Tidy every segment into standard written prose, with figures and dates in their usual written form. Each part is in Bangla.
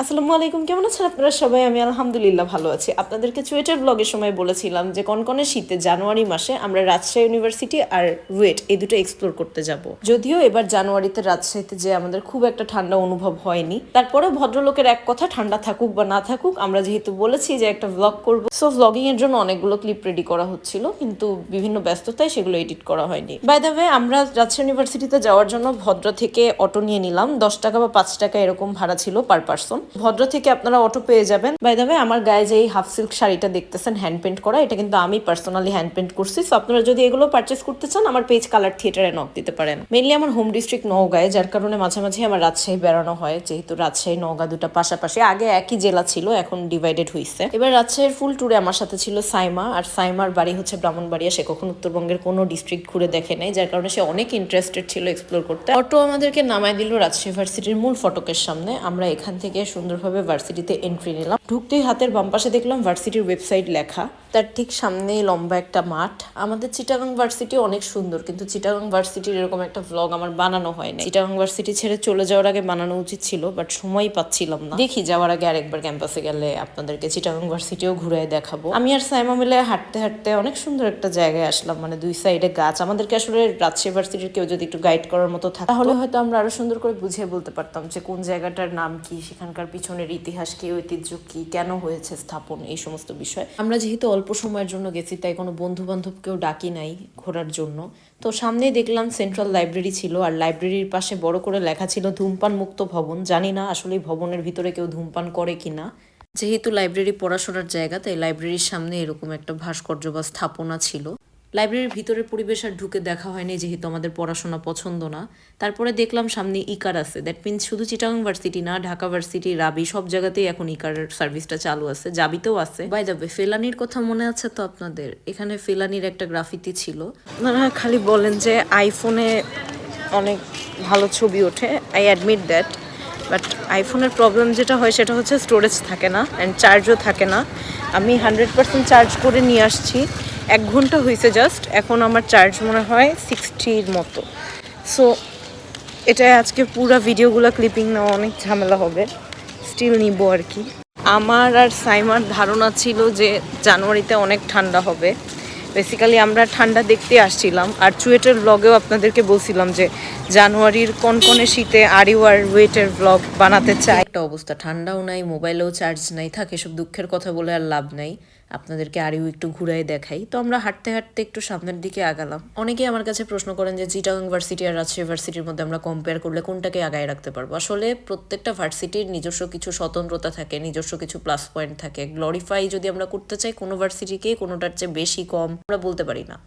আসসালামু আলাইকুম, কেমন আছেন আপনারা সবাই? আমি আলহামদুলিল্লাহ ভালো আছি। আপনাদেরকে চুয়েটের ব্লগের সময় বলেছিলাম যে কনকনে শীতে জানুয়ারি মাসে আমরা রাজশাহী ইউনিভার্সিটি আর রুয়েট এই দুটো এক্সপ্লোর করতে যাব। যদিও এবার জানুয়ারিতে রাজশাহীতে যে আমাদের খুব একটা ঠান্ডা অনুভব হয়নি, তারপরে ভদ্রলোকের এক কথা, ঠান্ডা থাকুক বা না থাকুক, আমরা যেহেতু বলেছি যে একটা ব্লগ করব, সো ব্লগিং এর জন্য অনেকগুলো ক্লিপ রেডি করা হচ্ছিল, কিন্তু বিভিন্ন ব্যস্ততায় সেগুলো এডিট করা হয়নি। বাই দ্য ওয়ে, আমরা রাজশাহী ইউনিভার্সিটিতে যাওয়ার জন্য ভদ্র থেকে অটো নিয়ে নিলাম। 10 টাকা বা 5 টাকা এরকম ভাড়া ছিল পার পার্সন। ভদ্র থেকে আপনারা অটো পেয়ে যাবেন। বাই দ্য ওয়ে, আমার গায়ে যে এই হাফ সিল্ক শাড়িটা দেখতেছেন হ্যান্ড পেন্ট করা, এটা কিন্তু আমি পার্সোনালি হ্যান্ড পেন্ট করছি। সো আপনারা যদি এগুলো পারচেস করতে চান, আমার পেজ কালার থিয়েটারে নক দিতে পারেন। মেইনলি আমার হোম ডিস্ট্রিক্ট নওগাঁয়, যার কারণে মাঝে মাঝে আমার রাজশাহী বেড়ানো হয়, যেহেতু রাজশাহী নওগাঁ দুটা পাশাপাশি। আগে একই জেলা ছিল, এখন ডিভাইডেড হয়েছে। এবার রাজশাহীর ফুল ট্যুরে আমার সাথে ছিল সাইমা, আর সাইমার বাড়ি হচ্ছে ব্রাহ্মণবাড়িয়া। সে কখন উত্তরবঙ্গের কোনো ডিস্ট্রিক্ট ঘুরে দেখে নাই, যার কারণে সে অনেক ইন্টারেস্টেড ছিল এক্সপ্লোর করতে। অটো আমাদেরকে নামায় দিল রাজশাহী ভার্সিটির মূল ফটকের সামনে। আমরা এখান থেকে সুন্দরভাবে ভার্সিটিতে এন্ট্রি নিলাম। ঢুকতেই হাতের বাম পাশে দেখলাম ভার্সিটির ওয়েবসাইট লেখা, তার ঠিক সামনেই লম্বা একটা মাঠ। আমাদের চিটাগাং ভার্সিটি অনেক সুন্দর, কিন্তু চিটাগাং ভার্সিটির এরকম একটা ভ্লগ আমার বানানো হয় না। চিটাগাং ভার্সিটি ছেড়ে চলে যাওয়ার আগে বানানো উচিত ছিল, বাট সময় পাচ্ছিলাম না। দেখি যাওয়ার আগে আরেকবার ক্যাম্পাসে গেলে আপনাদেরকে চিটাগাং ভার্সিটিও ঘুরে দেখাবো। আমি আর সাইমা মিলে হাঁটতে হাঁটতে অনেক সুন্দর একটা জায়গায় আসলাম, মানে দুই সাইডে গাছ। আমাদেরকে আসলে রাজশাহী ভার্সিটির কেউ যদি একটু গাইড করার মতো থাকে, তাহলে হয়তো আমরা আরো সুন্দর করে বুঝিয়ে বলতে পারতাম যে কোন জায়গাটার নাম কি, সেখানকার পিছনের ইতিহাস কি, ঐতিহ্য কি, কেন হয়েছে স্থাপন, এই সমস্ত বিষয়। আমরা যেহেতু অল্প সময়ের জন্য গেছি, তাই কোনো বন্ধু বান্ধবকেও ডাকি নাই ঘোরার জন্য। তো সামনেই দেখলাম সেন্ট্রাল লাইব্রেরি ছিল, আর লাইব্রেরির পাশে বড় করে লেখা ছিল ধূমপান মুক্ত ভবন। জানি না আসলে ভবনের ভিতরে কেউ ধূমপান করে কিনা। যেহেতু লাইব্রেরি পড়াশোনার জায়গা, তাই লাইব্রেরির সামনে এরকম একটা ভাস্কর্য বা স্থাপনা ছিল। লাইব্রেরির ভিতরের পরিবেশ আর ঢুকে দেখা হয়নি, যেহেতু আমাদের পড়াশোনা পছন্দ না। তারপরে দেখলাম সামনে ইকার আছে। দ্যাট মিনস শুধু চিটাগাং ভার্সিটি না, ঢাকা ভার্সিটি, রাবি, সব জায়গাতেই এখন ইকার সার্ভিসটা চালু আছে। জাবিতেও আছে। বাই দ্য ওয়ে, ফেলানির কথা মনে আছে তো আপনাদের? এখানে ফেলানির একটা গ্রাফিতি ছিল। আপনারা খালি বলেন যে আইফোনে অনেক ভালো ছবি ওঠে, আই অ্যাডমিট দ্যাট। বাট আইফোনের প্রবলেম যেটা হয় সেটা হচ্ছে স্টোরেজ থাকে না, অ্যান্ড চার্জও থাকে না। আমি 100% চার্জ করে নিয়ে আসছি, 1 ঘন্টা হয়েছে জাস্ট। এখন আমার চার্জ মনে হয় 60-র মতো। সো এটা আজকে পুরো ভিডিওগুলো ক্লিপিং নেওয়া অনেক ঝামেলা হবে, স্টিল নিব আর কি। আমার আর সাইমার ধারণা ছিল যে জানুয়ারিতে অনেক ঠান্ডা হবে। বেসিক্যালি আমরা ঠান্ডা দেখতে আসছিলাম, আর চুয়েটের ব্লগেও আপনাদেরকে বলছিলাম যে জানুয়ারির কনকনে শীতে আরিউ আর ওয়েটের ব্লগ বানাতে চাই। একটা অবস্থা, ঠান্ডাও নাই, মোবাইলেও চার্জ নাই। থাকে সব দুঃখের কথা বলে আর লাভ নাই, আপনাদেরকে আরিউ একটু ঘুরাই দেখাই। তো আমরা হাঁটতে হাঁটতে একটু সামনের দিকে আগালাম। অনেকেই আমার কাছে প্রশ্ন করেন যে চিটাগাং ভার্সিটি আর রাজশাহী ভার্সিটির মধ্যে আমরা কম্পেয়ার করলে কোনটাকে আগায় রাখতে পারবো। আসলে প্রত্যেকটা ভার্সিটির নিজস্ব কিছু স্বতন্ত্রতা থাকে, নিজস্ব কিছু প্লাস পয়েন্ট থাকে। গ্লোরিফাই যদি আমরা করতে চাই কোনো ভার্সিটিকে, কোনোটার চেয়ে বেশি কম আমরা বলতে পারি না।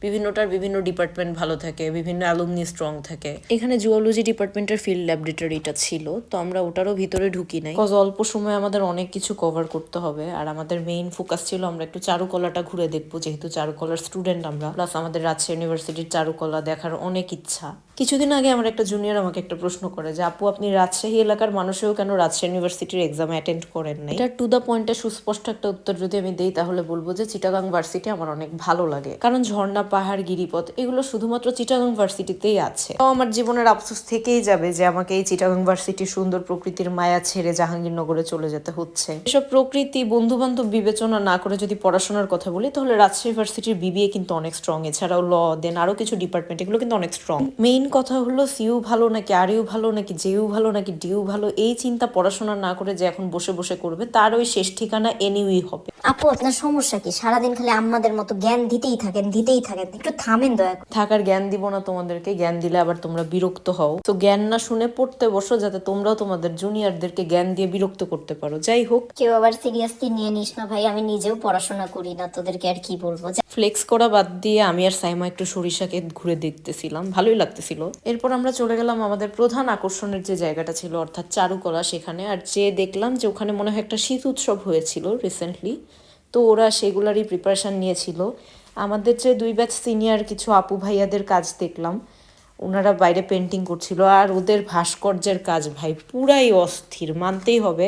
বিভিন্নটার বিভিন্ন ডিপার্টমেন্ট ভালো থাকে, বিভিন্ন অ্যালুমনি স্ট্রং থাকে। এখানে জুওলজি ডিপার্টমেন্টের ফিল্ড ল্যাবরেটরিটা ছিল, তো আমরা ওটারও ভিতরে ঢুকি নাই, কজ অল্প সময় আমাদের অনেক কিছু কভার করতে হবে। আর আমাদের মেইন ফোকাস ছিল আমরা একটু চারুকলাটা ঘুরে দেখবো, যেহেতু চারুকলার স্টুডেন্ট আমরা। প্লাস আমাদের রাজশাহী ইউনিভার্সিটির চারুকলা দেখার অনেক ইচ্ছা। কিছুদিন আগে আমার একটা জুনিয়র আমাকে একটা প্রশ্ন করে যে আপু, আপনি রাজশাহী এলাকার মানুষেও কেন রাজশাহী ইউনিভার্সিটির এক্সাম অ্যাটেন্ড করেন নাই? এটা টু দ্য পয়েন্টে সুস্পষ্ট একটা উত্তর যদি আমি দেই, তাহলে বলবো যে চিটাগাং ভার্সিটি আমার অনেক ভালো লাগে, কারণ ঝর্ণা, পাহাড়, গিরিপথ এগুলো শুধুমাত্র চিটাগাং ভার্সিটিতেই আছে। তো আমার জীবনের আফসোস থেকেই যাবে যে আমাকে এই চিটাগাং ভার্সিটির সুন্দর প্রকৃতির মায়া ছেড়ে জাহাঙ্গীরনগরে চলে যেতে হচ্ছে। এসব প্রকৃতি, বন্ধু বান্ধব বিবেচনা না করে যদি পড়াশোনার কথা বলি, তাহলে রাজশাহী ভার্সিটির বিবিএ কিন্তু অনেক স্ট্রং। এছাড়াও ল, দেন আরো কিছু ডিপার্টমেন্ট, এগুলো কিন্তু অনেক স্ট্রং। মেইন কথা হলো সিইউ ভালো নাকি আরইউ ভালো নাকি জেইউ ভালো নাকি ডিইউ ভালো, এই চিন্তা পড়াশোনা না করে যে এখন বসে বসে করবে, তার ওই শেষ ঠিকানা এনইউই হবে। আপু, আপনার সমস্যা কি? সারাদিন খালি আমাদের মতো জ্ঞান দিতেই থাকেন, একটু থামেন দয়া করে। থাকার জ্ঞান দিব না তোমাদেরকে, জ্ঞান দিলে আবার তোমরা বিরক্ত হও। তো জ্ঞান না শুনে পড়তে বসো, যাতে তোমরাও তোমাদের জুনিয়রদেরকে জ্ঞান দিয়ে বিরক্ত করতে পারো। যাই হোক, কেউ আবার সিরিয়াসলি নিয়ে নিস না ভাই, আমি নিজেও পড়াশোনা করি না, তোদেরকে আর কি বলবো। ফ্লেক্স করা বাদ দিয়ে আমি আর সাইমা একটু সরিষাকে ঘুরে দেখতেছিলাম, ভালোই লাগতেছিল। এরপর আমরা চলে গেলাম আমাদের প্রধান আকর্ষণের যে জায়গাটা ছিল, অর্থাৎ চারুকলা, সেখানে। আর যে দেখলাম যে ওখানে মনে হয় একটা শীত উৎসব হয়েছিল রিসেন্টলি, তো ওরা সেগুলারই প্রিপারেশান নিয়েছিল। আমাদের যে 2 ব্যাচ সিনিয়র কিছু আপু ভাইয়াদের কাজ দেখলাম, ওনারা বাইরে পেন্টিং করছিল, আর ওদের ভাস্কর্যের কাজ ভাই পুরাই অস্থির, মানতেই হবে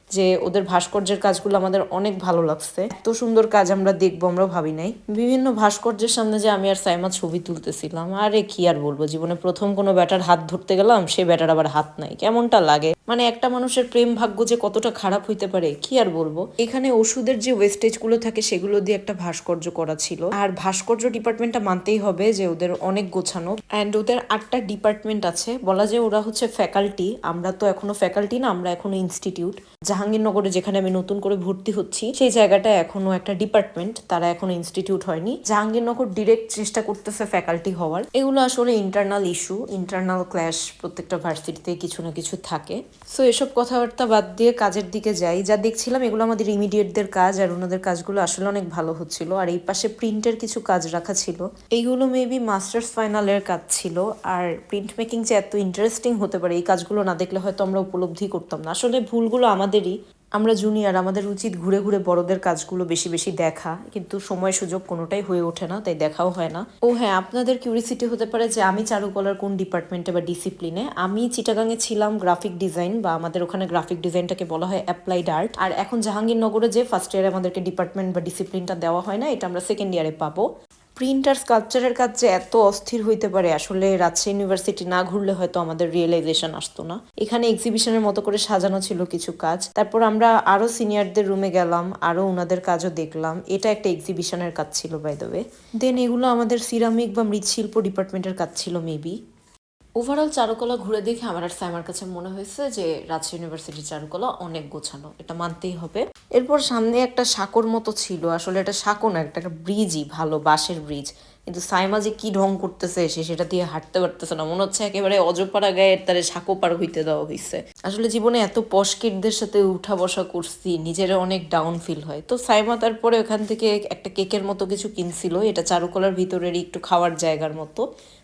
যে ওদের ভাস্কর্যের কাজগুলো আমাদের অনেক ভালো লাগছে। এত সুন্দর কাজ আমরা দেখবো আমরা ভাবি নাই। বিভিন্ন ভাস্কর্যের সামনে যে আমি আর সাইমা ছবি তুলতেছিলাম, আরে কি আর বলবো, জীবনে প্রথম কোনো ব্যাটার হাত ধরতে গেলাম, সে ব্যাটার আবার হাত নাই, কেমনটা লাগে। মানে একটা মানুষের প্রেম ভাগ্য যে কতটা খারাপ হইতে পারে কি আর বলবো। এখানে ওষুধের যে ওয়েস্টেজ গুলো থাকে সেগুলো দিয়ে একটা ভাস্কর্য করা ছিল। আর ভাস্কর্য ডিপার্টমেন্টটা মানতেই হবে যে ওদের অনেক গোছানো, অ্যান্ড ওদের 8টা ডিপার্টমেন্ট আছে। বলা যায় ওরা হচ্ছে ফ্যাকাল্টি, আমরা তো এখনো ফ্যাকাল্টি না, আমরা এখনো ইনস্টিটিউট। জাহাঙ্গীরনগরে যেখানে আমি নতুন করে ভর্তি হচ্ছি সেই জায়গাটা এখনো একটা ডিপার্টমেন্ট, তারা এখনো ইনস্টিটিউট হয়নি। জাহাঙ্গীরনগর ডিরেক্ট চেষ্টা করতেছে ফ্যাকাল্টি হওয়ার। এগুলো আসলে ইন্টারনাল ইস্যু, ইন্টারনাল ক্ল্যাশ প্রত্যেকটা ভার্সিটিতে কিছু না কিছু থাকে। সো এসব কথাবার্তা বাদ দিয়ে কাজের দিকে যাই। যা দেখছিলাম এগুলো আমাদের ইমিডিয়েটদের কাজ, আর ওনাদের কাজগুলো আসলে অনেক ভালো হচ্ছিল। আর এই পাশে প্রিন্টের কিছু কাজ রাখা ছিল, এইগুলো মেবি মাস্টার্স ফাইনালের কাজ ছিল। আর প্রিন্ট মেকিং যে এত ইন্টারেস্টিং হতে পারে এই কাজগুলো না দেখলে হয়তো আমরা উপলব্ধি করতাম না। আসলে ভুলগুলো আমাদেরই, আমরা জুনিয়র, আমাদের উচিত ঘুরে ঘুরে বড়দের কাজগুলো বেশি বেশি দেখা, কিন্তু সময় সুযোগ কোনোটাই হয়ে ওঠে না, তাই দেখাও হয় না। ও হ্যাঁ, আপনাদের কিউরিসিটি হতে পারে যে আমি চারুকলার কোন ডিপার্টমেন্টে বা ডিসিপ্লিনে। আমি চিটাগাংয়ে ছিলাম গ্রাফিক ডিজাইন, বা আমাদের ওখানে গ্রাফিক ডিজাইনটাকে বলা হয় অ্যাপ্লাইড আর্ট। আর এখন জাহাঙ্গীরনগরে যে ফার্স্ট ইয়ারে আমাদেরকে ডিপার্টমেন্ট বা ডিসিপ্লিনটা দেওয়া হয় না, এটা আমরা সেকেন্ড ইয়ারে পাবো। প্রিন্ট আর স্কাল্পচারের কাজ যে এত অস্থির হইতে পারে আসলে রাজশাহী ইউনিভার্সিটি না ঘুরলে হয়তো আমাদের রিয়েলাইজেশন আসতো না। এখানে এক্সিবিশনের মতো করে সাজানো ছিল কিছু কাজ। তারপর আমরা আরো সিনিয়রদের রুমে গেলাম, আরো ওনাদের কাজও দেখলাম। এটা একটা এক্সিবিশনের কাজ ছিল বাই দ্য ওয়ে। দেন এগুলো আমাদের সিরামিক বা মৃৎশিল্প ডিপার্টমেন্টের কাজ ছিল মেবি। ওভারঅল চারুকলা ঘুরে দেখে আমার আর সাইমার কাছে মনে হয়েছে যে রাজশাহী ইউনিভার্সিটির চারুকলা অনেক গোছানো, এটা মানতেই হবে। এরপর সামনে একটা সাঁকোর মতো ছিল, আসলে এটা সাঁকো না, একটা ব্রিজই, ভালো বাঁশের ব্রিজ। কিন্তু সাইমা যে কি ঢং করতেছে, সে সেটা দিয়ে হাঁটতে পারতেছে না, মনে হচ্ছে একেবারে অজপাড়া গায়ের তারে সাঁকো পার হইতে দেওয়া হয়েছে। আসলে জীবনে এত পশ কিডদের সাথে উঠা বসা করছি, নিজের অনেক ডাউন ফিল হয়। তো সাইমা তারপরে ওখান থেকে একটা কেকের মতো কিছু কিনছিল, এটা চারুকলার ভিতরেরই একটু খাওয়ার জায়গার মতো,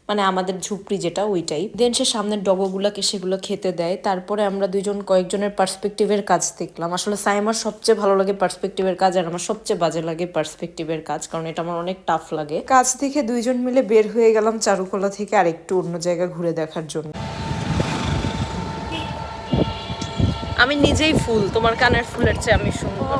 মানে আমাদের ঝুপড়ি যেটা ওইটাই। দেন সে সামনের ডগোগুলাকে সেগুলো খেতে দেয়। তারপরে আমরা দুইজন কয়েকজনের পার্সপেক্টিভের কাজ দেখলাম। আসলে সাইমার সবচেয়ে ভালো লাগে পার্সপেক্টিভের কাজ, আর আমার সবচেয়ে বাজে লাগে পার্সপেক্টিভের কাজ, কারণ এটা আমার অনেক টাফ লাগে। কাজ দেখে দুইজন মিলে বের হয়ে গেলাম চারুকলা থেকে আর একটু অন্য জায়গা ঘুরে দেখার জন্য। আমি নিজেই ফুল, তোমার কানের ফুলের চেয়ে আমি সুন্দর।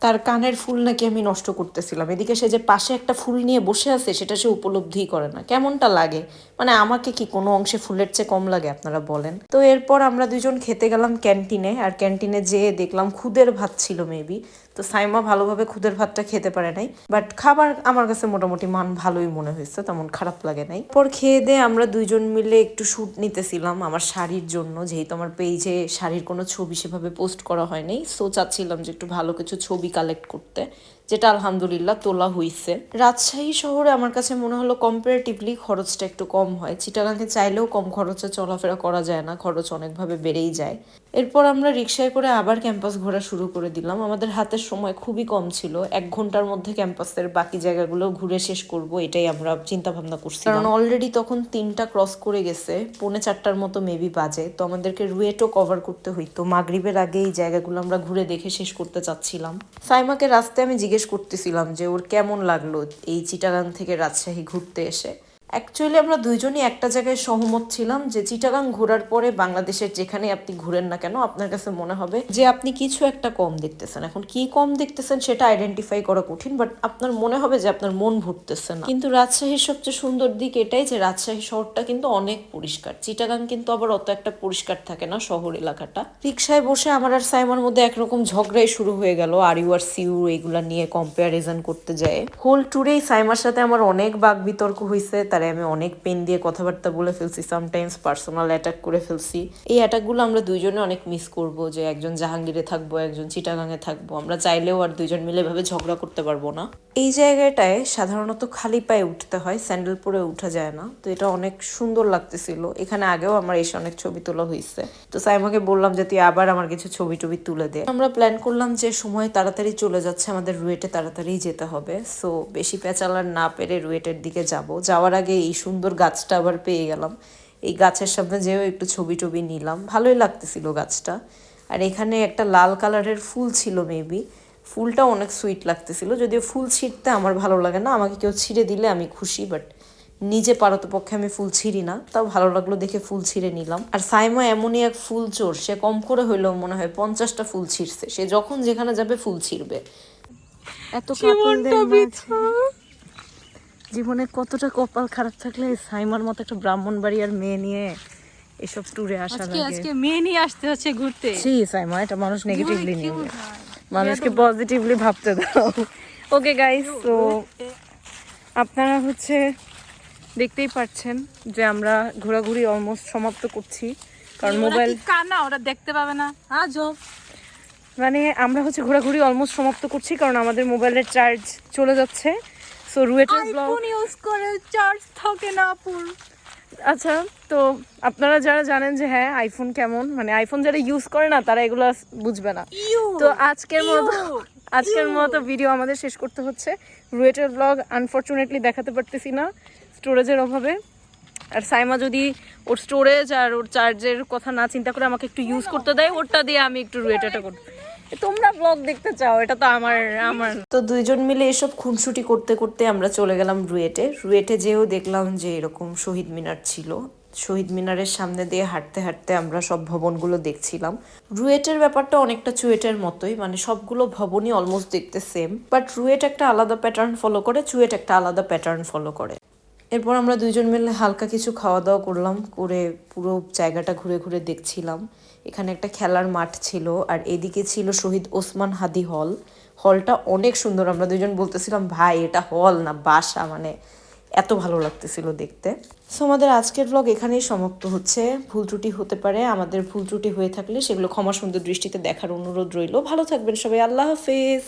তার কানের ফুল নাকি আমি নষ্ট করতেছিলাম, এদিকে সে যে পাশে একটা ফুল নিয়ে বসে আছে সেটা সে উপলব্ধি করে না। কেমনটা লাগে, মানে আমাকে কি কোনো অংশে ফুলের চেয়ে কম লাগে আপনারা বলেন? তো এরপর আমরা দুজন খেতে গেলাম ক্যান্টিনে, আর ক্যান্টিনে যেয়ে দেখলাম খুদের ভাত ছিল মেবি। তো সাইমা ভালোভাবে খুদের ভাতটা খেতে পারে নাই, বাট খাবার আমার কাছে মোটামুটি মান ভালোই মনে হয়েছে, তেমন খারাপ লাগে নাই। পর খেয়ে দিয়ে আমরা দুইজন মিলে একটু শুট নিতেছিলাম আমার শাড়ির জন্য, যেহেতু আমার পেজে শাড়ির কোনো ছবি সেভাবে পোস্ট করা হয়নি। সো চাচ্ছিলাম যে একটু ভালো কিছু ছবি কালেক্ট করতে, যেটা আলহামদুলিল্লাহ তোলা হইছে। রাজশাহী শহরে আমার কাছে মনে হলো কম্পারেটিভলি খরচটা একটু কম হয়। চিটাগাংয়ে চাইলেও কম খরচে চলাফেরা করা যায় না, খরচ অনেকভাবে বেড়েই যায়। এরপর আমরা রিক্সায় করে আবার ক্যাম্পাস ঘোরা শুরু করে দিলাম। আমাদের হাতের সময় খুবই কম ছিল, 1 ঘন্টার মধ্যে ক্যাম্পাসের বাকি জায়গাগুলো ঘুরে শেষ করব, এটাই আমরা চিন্তা ভাবনা করছি। কারণ অলরেডি তখন 3টা ক্রস করে গেছে, 3:45টার মতো মেবি বাজে। তো আমাদেরকে রুয়েটও কভার করতে হইতো, মাগরিবের আগে এই জায়গাগুলো আমরা ঘুরে দেখে শেষ করতে চাচ্ছিলাম। সাইমাকে রাস্তায় আমি জিজ্ঞেস করতেছিলাম যে ওর কেমন লাগলো এই চিটাগাং থেকে রাজশাহী ঘুরতে এসে। অ্যাকচুয়ালি আমরা দুইজনই একটা জায়গায় সহমত ছিলাম যে চিটাগাং ঘোরার পরে বাংলাদেশের যেখানে আপনি ঘুরেন না কেন আপনার কাছে মনে হবে যে আপনি কিছু একটা কম দেখতেছেন। এখন কি কম দেখতেছেন সেটা আইডেন্টিফাই করা কঠিন, বাট আপনার মনে হবে যে আপনার মন ভরতেছে না। কিন্তু রাজশাহীর সবচেয়ে সুন্দর দিক এটাই যে রাজশাহী শহরটা কিন্তু অনেক পরিষ্কার। চিটাগাং কিন্তু আবার অত একটা পরিষ্কার থাকে না শহর এলাকাটা। রিক্সায় বসে আমার আর সাইমার মধ্যে একরকম ঝগড়াই শুরু হয়ে গেল, আর ইউ আর সিউ এগুলা নিয়ে কম্পারিজন করতে যায়। হোল ট্যুরেই সাইমার সাথে আমার অনেক বাক বিতর্ক হয়েছে, তারে আমি অনেক পেন দিয়ে কথাবার্তা বলে ফেলছি, সামটাইমস পার্সোনাল অ্যাটাক করে ফেলছি। এই অ্যাটাকগুলো আমরা দুইজনে অনেক মিস করব, যে একজন জাহাঙ্গীরে থাকবো একজন চিটাগাংয়ে থাকবো, আমরা চাইলেও আর দুইজন মিলে এভাবে ঝগড়া করতে পারবো না। এই জায়গাটায় সাধারণত খালি পায়ে উঠতে হয়, স্যান্ডেল পরে উঠা যায় না। তো এটা অনেক সুন্দর লাগতেছিল। এখানে আগেও আমার এসে অনেক ছবি তোলা হয়েছে। তো সাইমাকে বললাম যে তুই আবার আমার কিছু ছবি টবি তুলে দে। আমরা প্ল্যান করলাম যে সময় তাড়াতাড়ি চলে যাচ্ছে, আমাদের রুয়েটে তাড়াতাড়ি যেতে হবে। সো বেশি পেঁচালার না পেরে রুয়েটের দিকে যাব। যাওয়ার আগে এই সুন্দর গাছটা আবার পেয়ে গেলাম, এই গাছের সামনে যেও একটু ছবি টবি নিলাম, ভালোই লাগতেছিল গাছটা। আর এখানে একটা লাল কালারের ফুল ছিল মেবি, ফুলটা অনেক সুইট লাগতেছিল। যদিও ফুল ছিঁড়তে আমার ভালো লাগে না, আমাকে কেউ ছিঁড়ে দিলে আমি খুশি, বাট নিজে পারতপক্ষে আমি ফুল ছিঁড়ি না, তাও ভালো লাগলো দেখে ফুল ছিঁড়ে নিলাম। আর সাইমা এমনই এক ফুল চোর, সে কম করে হইলেও মনে হয় 50টা ফুল ছিঁড়ছে। সে যখন যেখানে যাবে ফুল ছিঁড়বে। এত কাপলদের মাঝে জীবনে কতটা কপাল খারাপ থাকলে সাইমার মতো একটা ব্রাহ্মণবাড়িয়ার মেয়ে নিয়ে এসব ট্যুরে আসা লাগে। আজকে মেয়ে নিয়ে আসতে হচ্ছে ঘুরতে। ছি সাইমা, এটা মানুষ নেগেটিভলি নিবে, মানুষকে পজিটিভলি ভাবতে দাও। ওকে গাইস, তো আপনারা হচ্ছে দেখতেই পাচ্ছেন যে আমরা ঘোরাঘুরি অলমোস্ট সমাপ্ত করছি, কারণ মোবাইল কানা ওরা দেখতে পাবে না। আজব। মানে আমরা হচ্ছে ঘোরাঘুরি অলমোস্ট সমাপ্ত করছি, কারণ আমাদের মোবাইলের চার্জ চলে যাচ্ছে। সো রুয়েটের ব্লগ আইফোন ইউজ করে চার্জ থাকে না পুর। আচ্ছা, তো আপনারা যারা জানেন যে হ্যাঁ আইফোন কেমন, মানে আইফোন যারা ইউজ করে না তারা এগুলো বুঝবে না। তো আজকের মতো ভিডিও আমাদের শেষ করতে হচ্ছে। রুয়েটের ব্লগ আনফরচুনেটলি দেখাতে পারতেছি না স্টোরেজের অভাবে। আর সাইমা যদি ওর স্টোরেজ আর ওর চার্জের কথা না চিন্তা করে আমাকে একটু ইউজ করতে দেয়, ওরটা দিয়ে আমি একটু রুয়েটাটা করব। তোমরা ব্লগ দেখতে চাও, এটা তো আমার তো দুইজন মিলে এসব খুনসুটি করতে করতে আমরা চলে গেলাম রুয়েটে যেও দেখলাম যে এরকম শহীদ মিনার ছিল। শহীদ মিনারের সামনে দিয়ে হাঁটতে হাঁটতে আমরা সব ভবনগুলো দেখছিলাম। রুয়েটের ব্যাপারটা অনেকটা চুয়েটের মতোই, মানে সবগুলো ভবনই অলমোস্ট দেখতে সেম, বাট রুয়েট একটা আলাদা প্যাটার্ন ফলো করে, চুয়েট একটা আলাদা প্যাটার্ন ফলো করে। এরপর আমরা দুইজন মিলে হালকা কিছু খাওয়া দাওয়া করলাম, করে পুরো জায়গাটা ঘুরে ঘুরে দেখছিলাম। এখানে একটা খেলার মাঠ ছিল, আর এদিকে ছিল শহীদ ওসমান হাদি হল। হলটা অনেক সুন্দর, আমরা দুজন বলতেছিলাম ভাই এটা হল না বাসা, মানে এত ভালো লাগতেছিল দেখতে। সো আমাদের আজকের ব্লগ এখানেই সমাপ্ত হচ্ছে। ভুল ত্রুটি হতে পারে, আমাদের ভুল ত্রুটি হয়ে থাকলে সেগুলো ক্ষমা সুন্দর দৃষ্টিতে দেখার অনুরোধ রইল। ভালো থাকবেন সবাই, আল্লাহ হাফেজ।